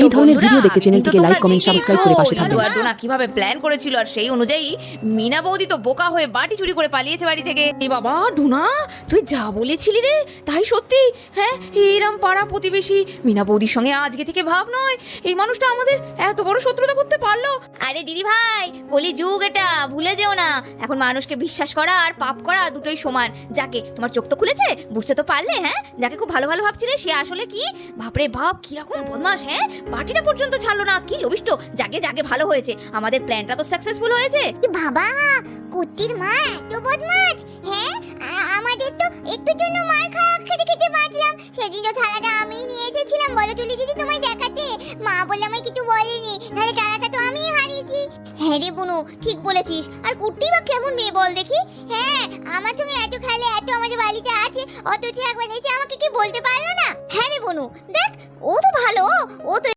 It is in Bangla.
এই ধরনের ভিডিও দেখতে চ্যানেলটিকে লাইক, কমেন্ট, সাবস্ক্রাইব করে পাশে থাকবেন। ডোনা কিভাবে প্ল্যান করেছিল আর সেই অনুযায়ী মিনা বৌদি তো বোকা হয়ে বাটি চুরি করে পালিয়েছে বাড়ি থেকে। এই বাবা ডোনা, তুই যা বলেছিলি রে তাই সত্যি। হ্যাঁ, এরম পাড়া প্রতিবেশী মিনা বৌদির সঙ্গে আজকে থেকে ভাব নয় এই মানুষটা আমাদের এত বড় শত্রুতা করতে পারলো। আরে দিদি ভাই, কলি যুগ এটা, ভুলে যেও না। এখন মানুষকে বিশ্বাস করা আর পাপ করা দুটোই সমান। যাকে তোমার চোখ তো খুলেছে, বুঝতে তো পারলে। হ্যাঁ, যাকে খুব ভালো ভালো ভাবছিলে সে আসলে কি বাপরে বাপ কিরকম বদমাস। হ্যাঁ, বাটিটা পর্যন্ত ছাড়লো না, কি লোভিষ্ট। যাকে যাকে ভালো হয়েছে, আমাদের প্ল্যানটা তো সাকসেসফুল হয়েছে। বাবা, কুত্তির মা এত বদমাশ। হ্যাঁ, আমাদের তো একটু জন্য মার খেতে খেতে বাঁচলাম। সেদিন তো থালাটা আমি নিয়ে এসেছিলাম বলো তুলি দিদি তোমায় দেখাতে। মা বলে আমায় কিছু বলেনি, নাহলে থালাটা তো আমিই হারিয়েছি। হ্যাঁ রে বুনু, ঠিক বলেছিস। আর কুট্টি বা কেমন মেয়ে বল দেখি। হ্যাঁ, আমার সঙ্গে এত খেলে, এত আমাদের বাড়িতে আছে, অথচ একবার এসে আমাকে কি বলতে পারলো না। হ্যাঁ রে বুনু, দেখ ও তো ভালো, ও তো